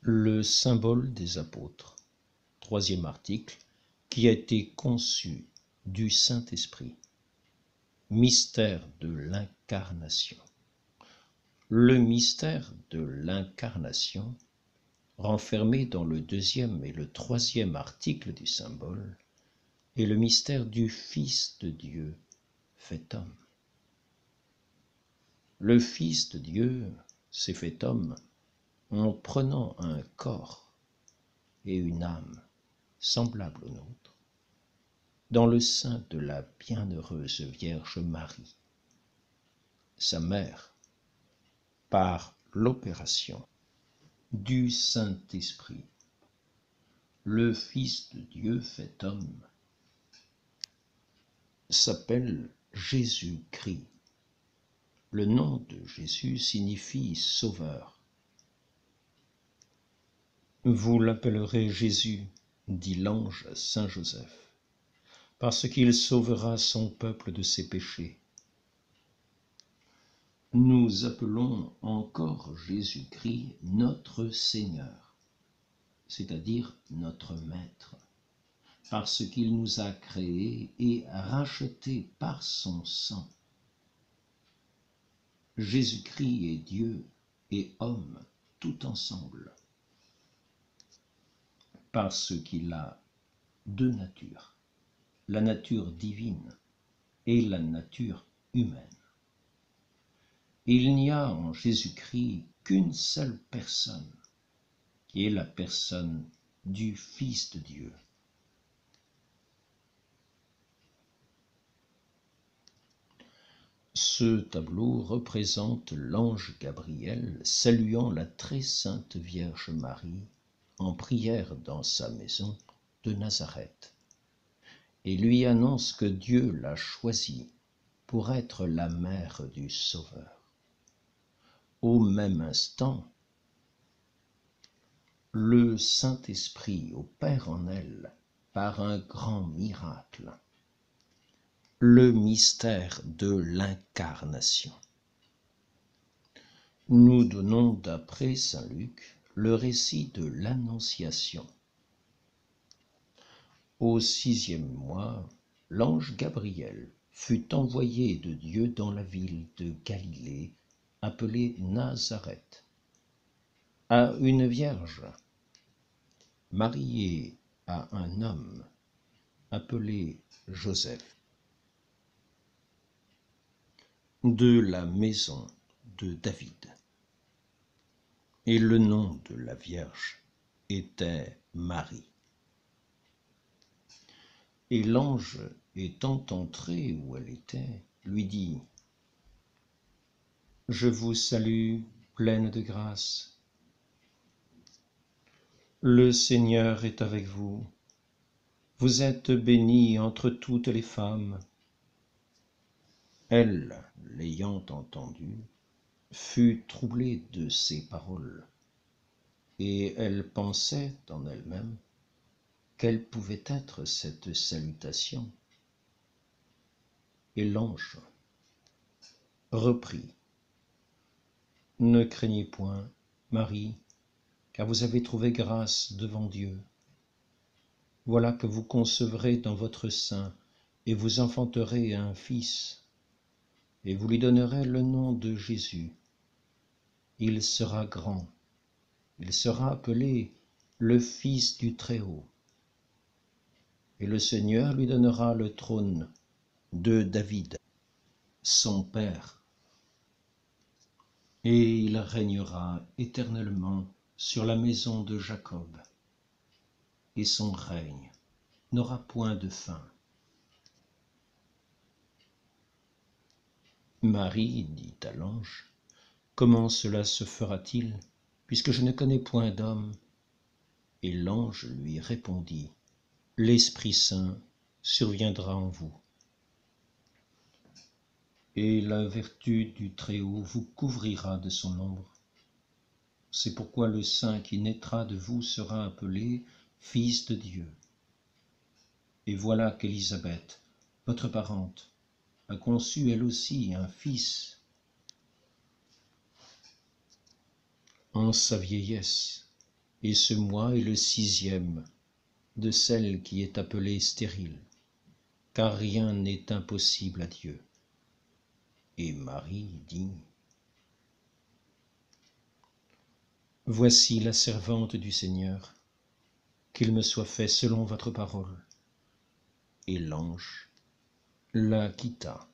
Le symbole des apôtres, troisième article, qui a été conçu du Saint-Esprit. Mystère de l'incarnation. Le mystère de l'incarnation, renfermé dans le deuxième et le troisième article du symbole, est le mystère du Fils de Dieu fait homme. Le Fils de Dieu s'est fait homme en prenant un corps et une âme semblables aux nôtres, dans le sein de la bienheureuse Vierge Marie, sa mère, par l'opération du Saint-Esprit. Le Fils de Dieu fait homme s'appelle Jésus-Christ. Le nom de Jésus signifie sauveur. Vous l'appellerez Jésus, dit l'ange Saint Joseph, parce qu'il sauvera son peuple de ses péchés. Nous appelons encore Jésus-Christ notre Seigneur, c'est-à-dire notre Maître, parce qu'il nous a créés et rachetés par son sang. Jésus-Christ est Dieu et homme tout ensemble, parce qu'il a deux natures, la nature divine et la nature humaine. Il n'y a en Jésus-Christ qu'une seule personne, qui est la personne du Fils de Dieu. Ce tableau représente l'ange Gabriel saluant la très sainte Vierge Marie en prière dans sa maison de Nazareth et lui annonce que Dieu l'a choisie pour être la mère du Sauveur. Au même instant, le Saint-Esprit opère en elle par un grand miracle, le mystère de l'incarnation. Nous donnons d'après saint Luc le récit de l'Annonciation. Au 6e mois, l'ange Gabriel fut envoyé de Dieu dans la ville de Galilée, appelée Nazareth, à une vierge mariée à un homme appelé Joseph, de la maison de David. Et le nom de la Vierge était Marie. Et l'ange, étant entré où elle était, lui dit : « Je vous salue, pleine de grâce. Le Seigneur est avec vous. Vous êtes bénie entre toutes les femmes. » Elle, l'ayant entendu, fut troublée de ces paroles, et elle pensait en elle-même quelle pouvait être cette salutation. Et l'ange reprit : « Ne craignez point, Marie, car vous avez trouvé grâce devant Dieu. Voilà que vous concevrez dans votre sein et vous enfanterez un fils, et vous lui donnerez le nom de Jésus. Il sera grand, il sera appelé le Fils du Très-Haut. Et le Seigneur lui donnera le trône de David, son père, et il régnera éternellement sur la maison de Jacob, et son règne n'aura point de fin. » Marie dit à l'ange : « Comment cela se fera-t-il, puisque je ne connais point d'homme ? » Et l'ange lui répondit : « L'Esprit Saint surviendra en vous, et la vertu du Très-Haut vous couvrira de son ombre. C'est pourquoi le Saint qui naîtra de vous sera appelé Fils de Dieu. Et voilà qu'Élisabeth, votre parente, a conçu elle aussi un fils en sa vieillesse, et ce mois est le 6e de celle qui est appelée stérile, car rien n'est impossible à Dieu. Et Marie dit: Voici la servante du Seigneur, qu'il me soit fait selon votre parole. Et l'ange la quitta.